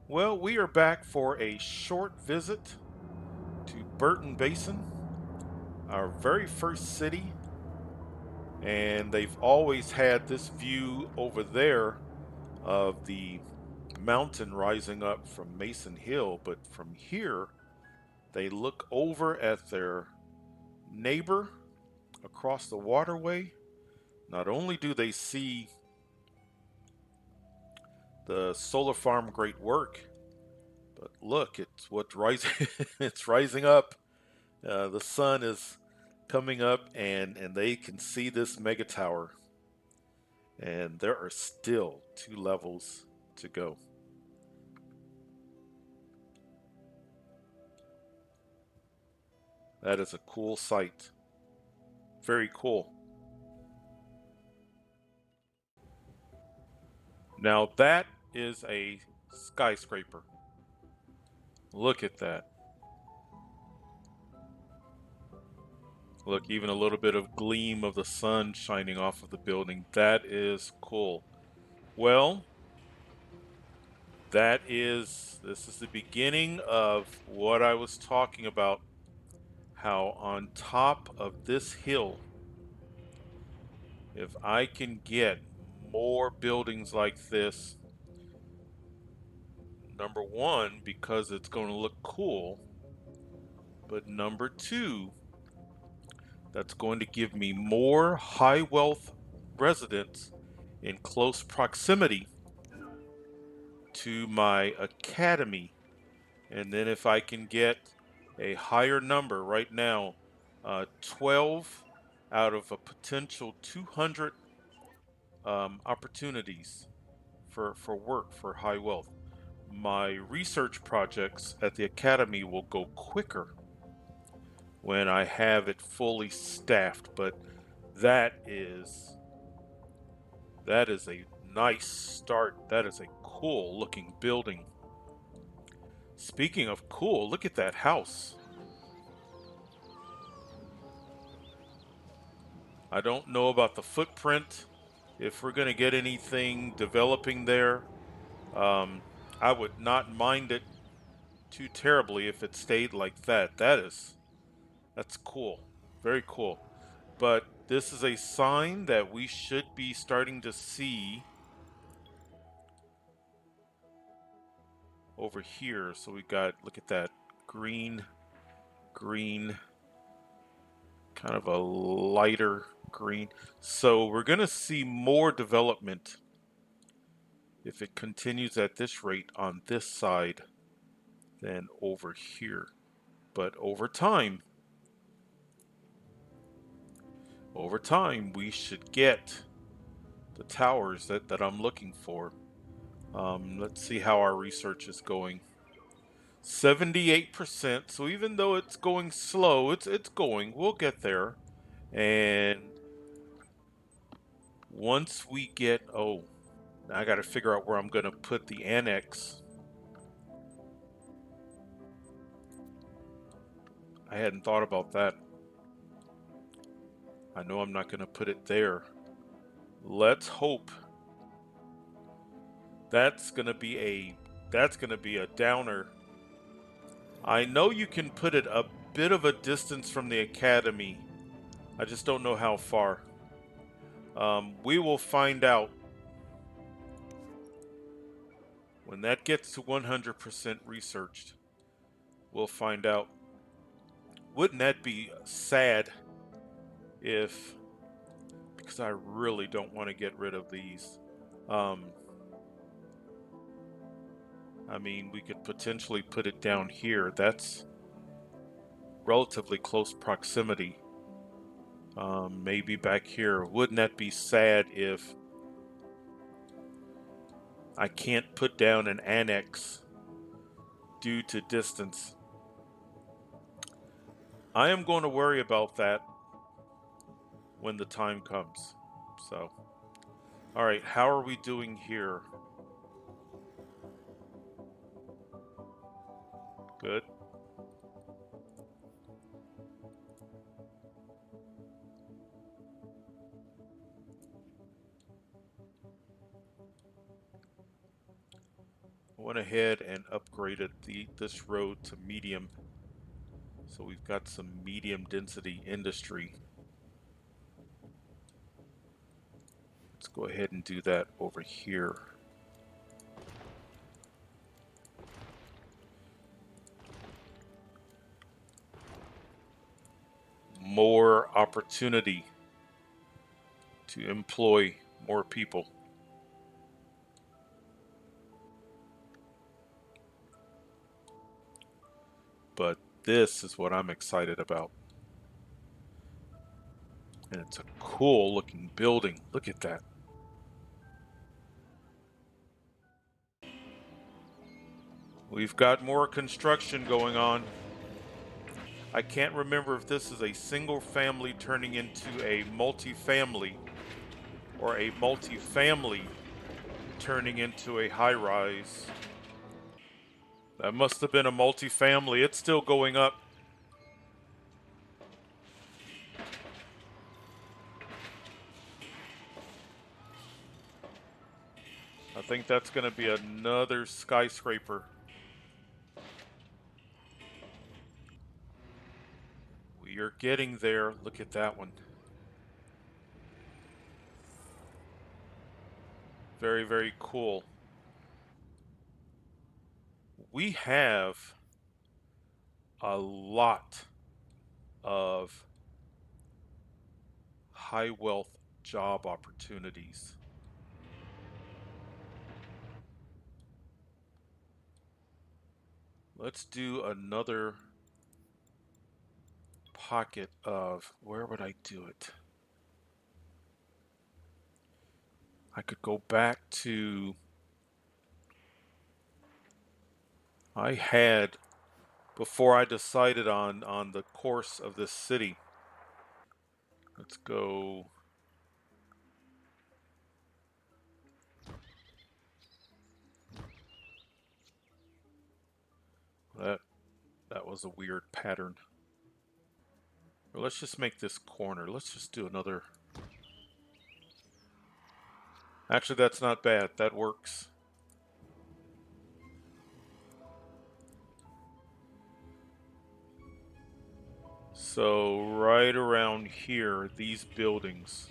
Well, we are back for a short visit to Burton Basin, our very first city, and they've always had this view over there of the mountain rising up from Mason Hill, but from here they look over at their neighbor across the waterway. Not only do they see the solar farm great work, but look, it's what's rising it's rising up. The sun is coming up, and they can see this Megatower, and there are still 2 levels to go. That is a cool sight. Very cool. Now that is a skyscraper. Look at that. Look, even a little bit of gleam of the sun shining off of the building. That is cool. Well, this is the beginning of what I was talking about. How on top of this hill, if I can get more buildings like this, number one, because it's going to look cool, but number two, that's going to give me more high wealth residents in close proximity to my academy. And then if I can get a higher number right now, 12 out of a potential 200 opportunities for work for high wealth, my research projects at the academy will go quicker when I have it fully staffed. But that is that is a nice start. That is a cool looking building. Speaking of cool, look at that house. I don't know about the footprint, if we're going to get anything developing there. Um, I would not mind it too terribly if it stayed like that. That's cool. Very cool. But this is a sign that we should be starting to see over here. So we got, look at that, green, green, kind of a lighter green. So we're going to see more development if it continues at this rate on this side than over here. But over time, we should get the towers that I'm looking for. Let's see how our research is going. 78%. So even though it's going slow, it's going. We'll get there. And once we get, oh, now I got to figure out where I'm going to put the annex. I hadn't thought about that. I know I'm not going to put it there. Let's hope that's going to be a downer. I know you can put it a bit of a distance from the academy. I just don't know how far. We will find out when that gets to 100% researched. We'll find out. Wouldn't that be sad if, because I really don't want to get rid of these. Um, I mean, we could potentially put it down here. That's relatively close proximity. Maybe back here. Wouldn't that be sad if I can't put down an annex due to distance? I am going to worry about that when the time comes. So, all right, how are we doing here? Good. went ahead and upgraded this road to medium. So we've got some medium density industry. Let's go ahead and do that over here. More opportunity to employ more people. But this is what I'm excited about. And it's a cool looking building. Look at that. We've got more construction going on. I can't remember if this is a single family turning into a multifamily or a multifamily turning into a high rise. That must have been a multifamily. It's still going up. I think that's going to be another skyscraper. We are getting there. Look at that one. Very, very cool. We have a lot of high wealth job opportunities. Let's do another pocket of, where would I do it? I could go back to, I had, before I decided on the course of this city, let's go, that was a weird pattern. Or let's just make this corner. Let's just do another. Actually, that's not bad. That works. So right around here, these buildings.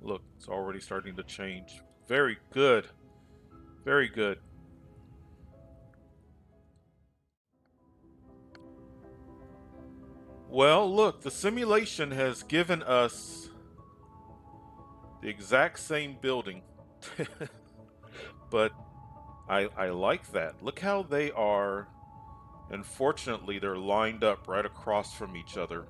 Look, it's already starting to change. Very good. Very good. Well, look, the simulation has given us the exact same building. But I like that. Look how they are. Unfortunately, they're lined up right across from each other.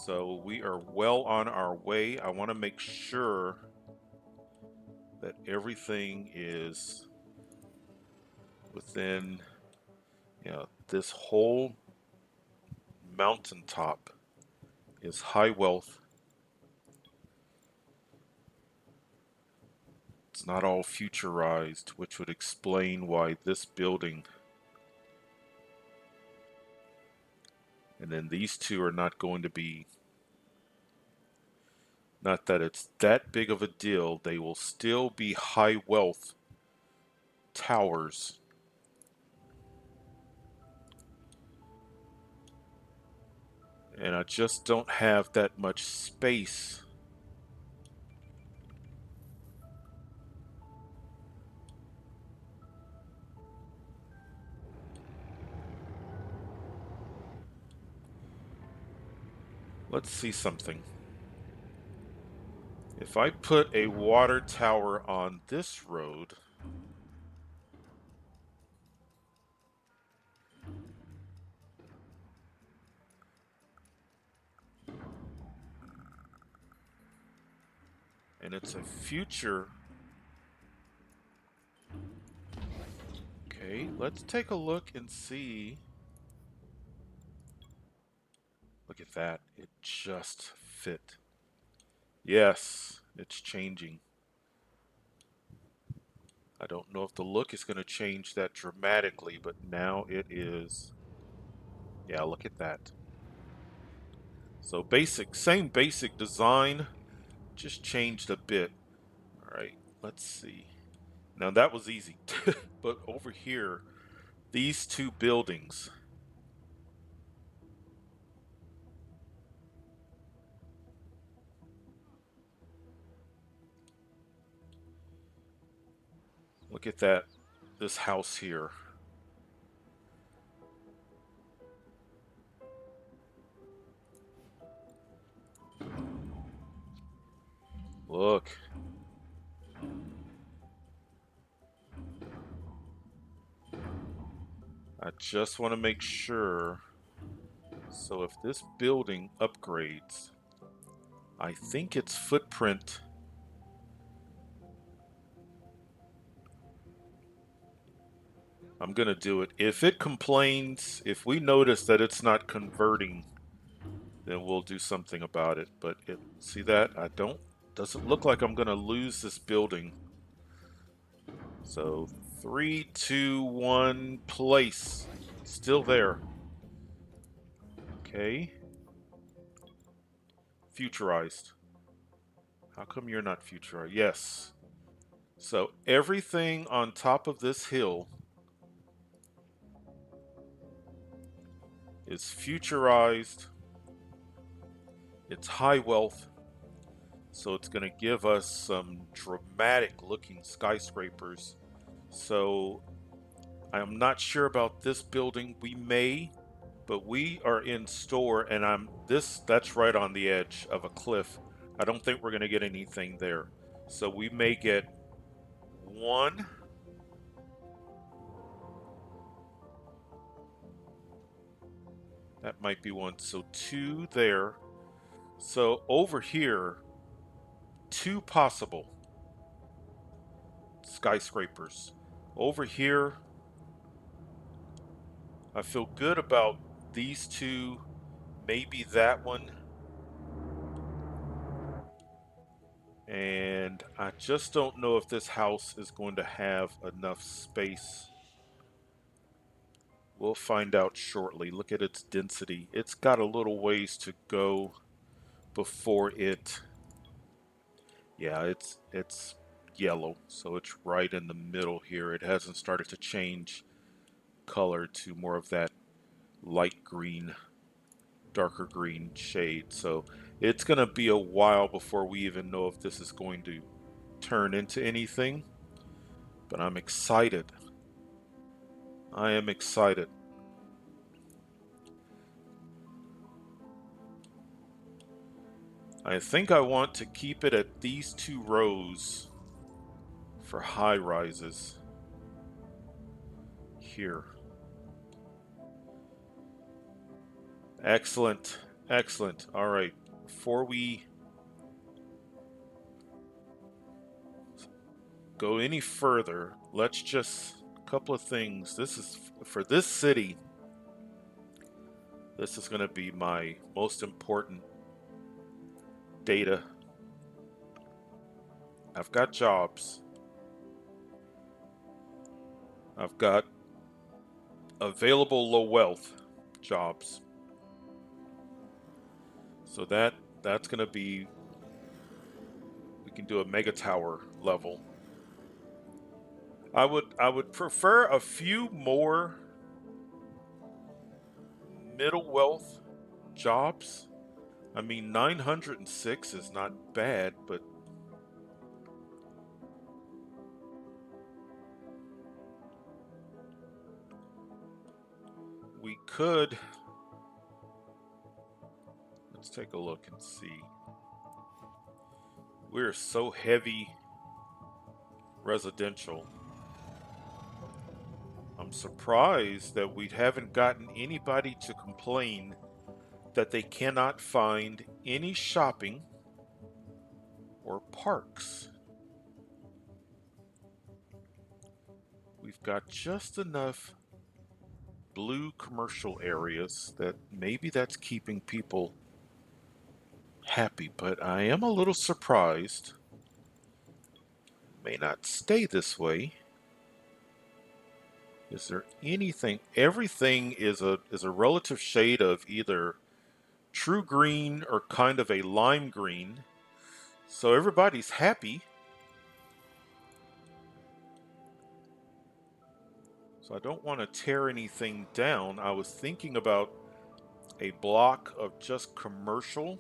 So we are well on our way. I want to make sure that everything is within, this whole mountaintop is high wealth. It's not all futurized, which would explain why this building, and then these two are not going to be, not that it's that big of a deal, they will still be high wealth towers. And I just don't have that much space. Let's see something. If I put a water tower on this road, and it's a future. Okay, let's take a look and see. Look at that. It just fit. Yes, it's changing. I don't know if the look is going to change that dramatically, but now it is. Yeah, look at that. So same basic design, just changed a bit. All right, let's see. Now that was easy. But over here, these two buildings. Look at that. This house here. Look. I just want to make sure. So if this building upgrades, I think its footprint. I'm going to do it. If it complains, if we notice that it's not converting, then we'll do something about it. But see that? Doesn't look like I'm going to lose this building. So 3, 2, 1, place. Still there. Okay. Futurized. How come you're not futurized? Yes. So everything on top of this hill is futurized. It's high wealth. So it's going to give us some dramatic looking skyscrapers. So I'm not sure about this building. We may, but we are in store, and that's right on the edge of a cliff. I don't think we're going to get anything there. So we may get one. That might be one. So two there. So over here, two possible skyscrapers. Over here, I feel good about these two, maybe that one. And I just don't know if this house is going to have enough space. We'll find out shortly. Look at its density. It's got a little ways to go before it. Yeah, it's yellow, so it's right in the middle here. It hasn't started to change color to more of that light green, darker green shade. So it's going to be a while before we even know if this is going to turn into anything. But I'm excited. I am excited. I think I want to keep it at these two rows for high rises here. Excellent. Excellent. All right. Before we go any further, let's just a couple of things. This is for this city. This is going to be my most important data. I've got jobs. I've got available low wealth jobs. So that's going to be, we can do a Megatower level. I would prefer a few more middle wealth jobs. I mean, 906 is not bad, but we could. Let's take a look and see. We're so heavy residential. I'm surprised that we haven't gotten anybody to complain that they cannot find any shopping or parks. We've got just enough blue commercial areas that maybe that's keeping people happy, but I am a little surprised. May not stay this way. Is there anything? Everything is a relative shade of either true green or kind of a lime green. So everybody's happy. So I don't want to tear anything down. I was thinking about a block of just commercial.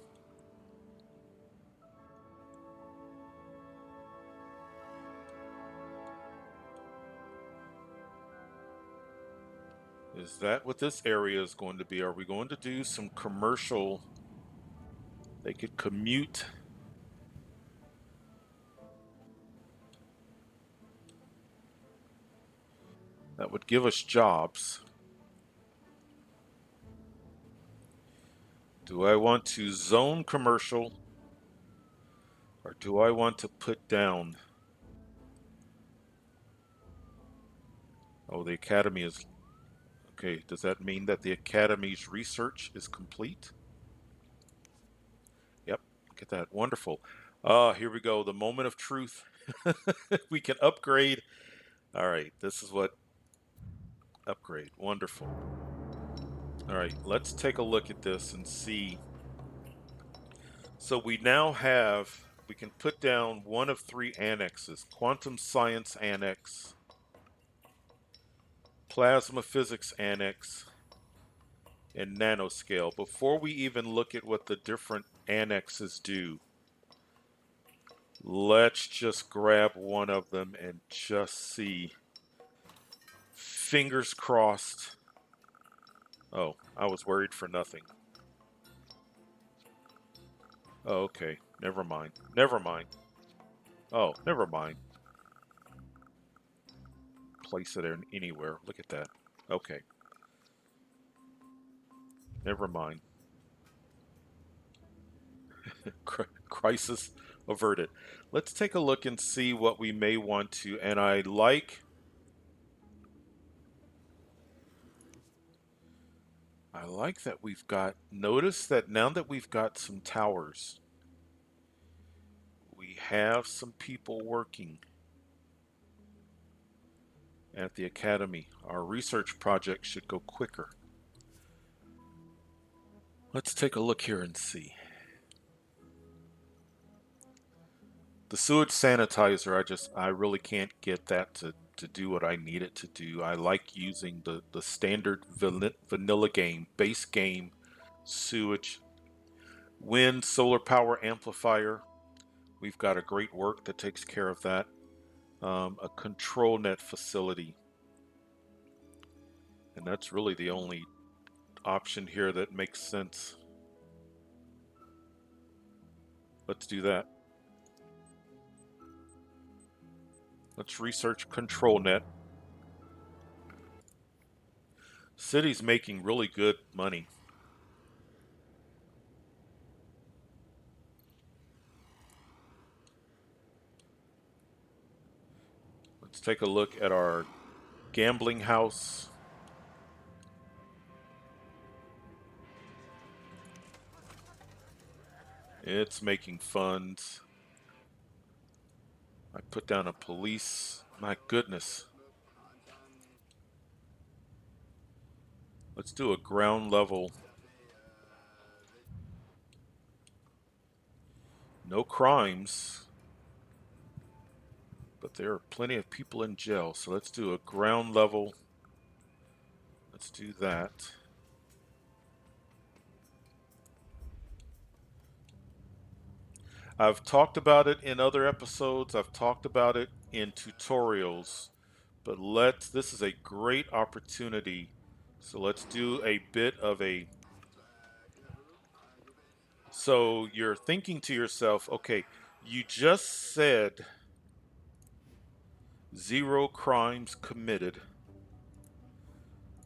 Is that what this area is going to be? Are we going to do some commercial? They could commute. That would give us jobs. Do I want to zone commercial, or do I want to put down? Oh, the academy is okay. Does that mean that the academy's research is complete? Yep, look at that. Wonderful. Here we go. The moment of truth. We can upgrade. All right, this is what upgrade. Wonderful. All right, let's take a look at this and see. So we now have, we can put down one of three annexes: quantum science annex, plasma physics annex, and nanoscale. Before we even look at what the different annexes do, let's just grab one of them and just see. Fingers crossed. Oh, I was worried for nothing. Oh, okay. Never mind. Never mind. Oh, never mind. Place it in anywhere. Look at that. Okay. Never mind. Crisis averted. Let's take a look and see what we may want to. And I like that we've got, notice that now that we've got some towers, we have some people working at the academy. Our research project should go quicker. Let's take a look here and see. The sewage sanitizer, I really can't get that to do what I need it to do. I like using the standard vanilla game, base game, sewage. Wind, solar power amplifier. We've got a great work that takes care of that. A control net facility. And that's really the only option here that makes sense. Let's do that. Let's research control net. City's making really good money. Let's take a look at our gambling house. It's making funds. I put down a police. My goodness. Let's do a ground level. No crimes, but there are plenty of people in jail. So let's do a ground level. Let's do that. I've talked about it in other episodes. I've talked about it in tutorials. But this is a great opportunity. So let's do a bit of a. So you're thinking to yourself, okay, you just said 0 crimes committed,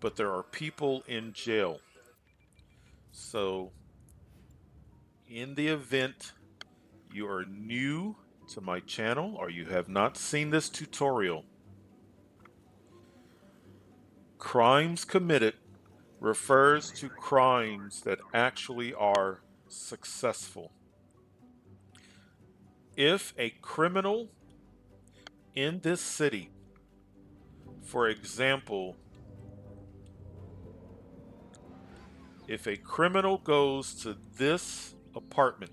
but there are people in jail. So in the event you are new to my channel or you have not seen this tutorial, crimes committed refers to crimes that actually are successful. If a criminal in this city, for example, If a criminal goes to this apartment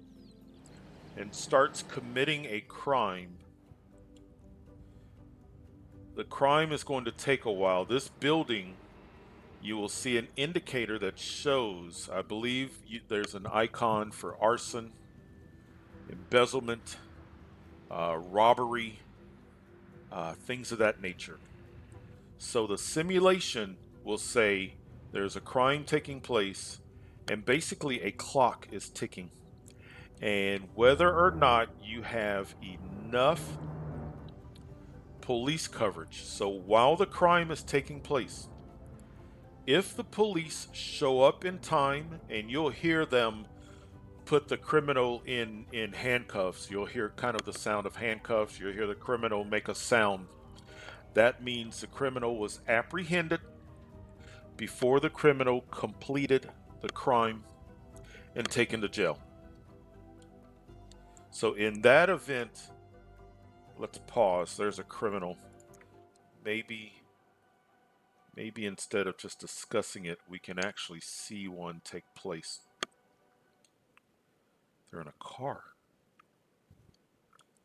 and starts committing a crime, the crime is going to take a while. This building, you will see an indicator that shows, I believe there's an icon for arson, embezzlement, robbery, things of that nature. So the simulation will say there's a crime taking place and basically a clock is ticking. And whether or not you have enough police coverage, so while the crime is taking place, if the police show up in time, and you'll hear them put the criminal in handcuffs, you'll hear kind of the sound of handcuffs, you'll hear the criminal make a sound. That means the criminal was apprehended before the criminal completed the crime and taken to jail. So in that event, let's pause. There's a criminal. Maybe instead of just discussing it, we can actually see one take place. They're in a car.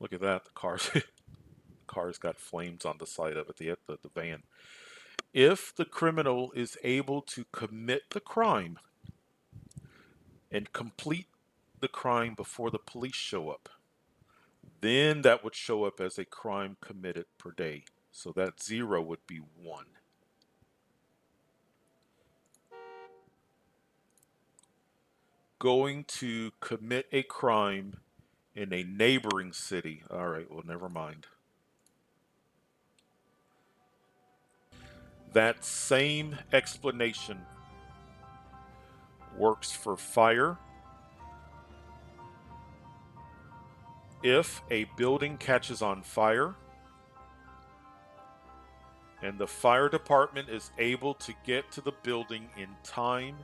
Look at that. The car's got flames on the side of it, the van. If the criminal is able to commit the crime and complete the crime before the police show up, then that would show up as a crime committed per day. So that 0 would be 1. Going to commit a crime in a neighboring city. All right, well, never mind. That same explanation works for fire. If a building catches on fire and the fire department is able to get to the building in time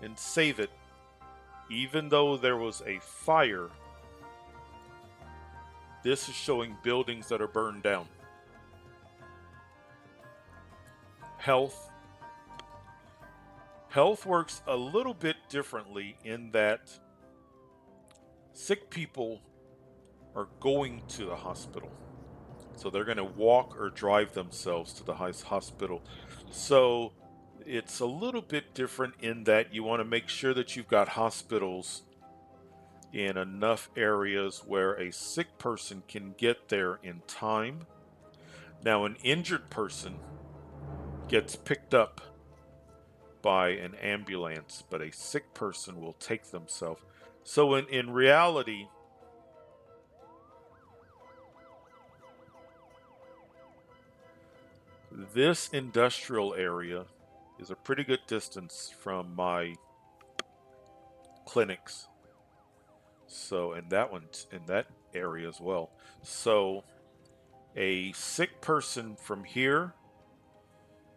and save it, even though there was a fire, this is showing buildings that are burned down. Health. Health works a little bit differently in that sick people are going to the hospital. So they're going to walk or drive themselves to the hospital. So it's a little bit different in that you want to make sure that you've got hospitals in enough areas where a sick person can get there in time. Now, an injured person gets picked up by an ambulance, but a sick person will take themselves. So in reality, this industrial area is a pretty good distance from my clinics. So, and that one in that area as well. So, a sick person from here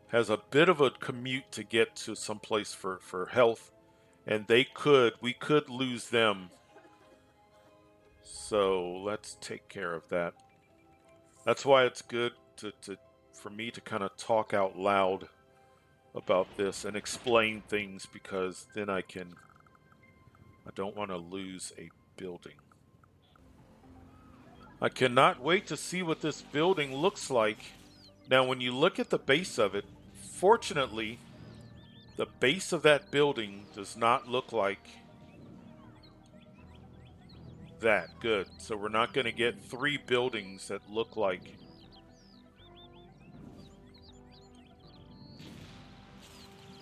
has a bit of a commute to get to someplace for health, and we could lose them. So let's take care of that. That's why it's good for me to kind of talk out loud about this and explain things, because then I don't want to lose a building. I cannot wait to see what this building looks like. Now, when you look at the base of it, fortunately, the base of that building does not look like that. Good. So we're not going to get 3 buildings that look like.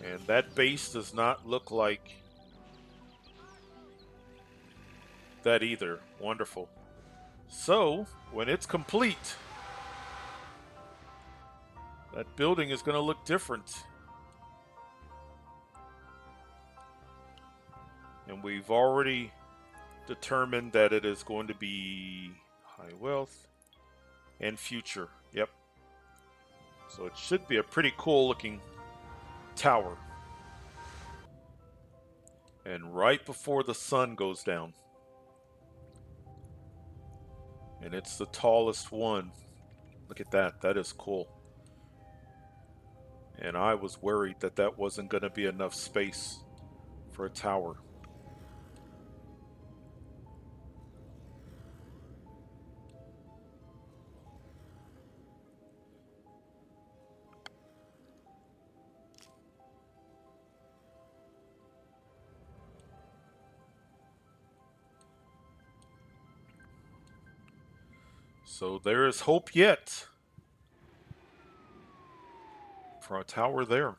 And that base does not look like that either. Wonderful. So, when it's complete, that building is going to look different. And we've already determined that it is going to be high wealth and future. Yep. So it should be a pretty cool looking tower. And right before the sun goes down. And it's the tallest one. Look at that. That is cool. And I was worried that that wasn't going to be enough space for a tower. So there is hope yet for a tower there.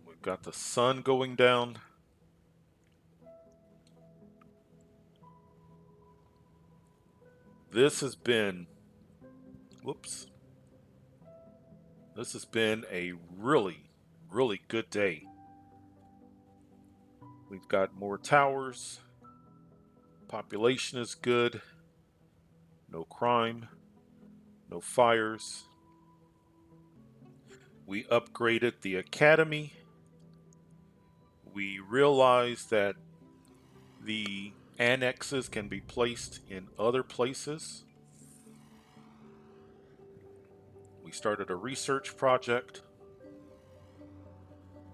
We've got the sun going down. This has been, whoops, this has been a really, really good day. We've got more towers. Population is good. No crime. No fires. We upgraded the academy. We realized that the annexes can be placed in other places. We started a research project.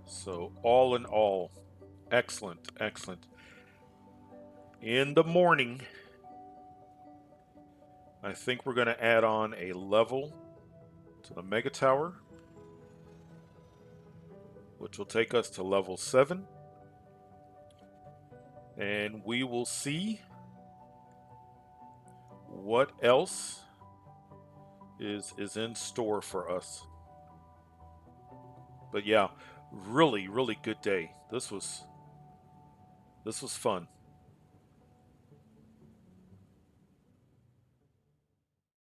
So all in all, excellent, excellent. In the morning, I think we're going to add on a level to the Megatower, which will take us to level 7. And we will see what else is in store for us. But yeah, really, really good day. This was fun.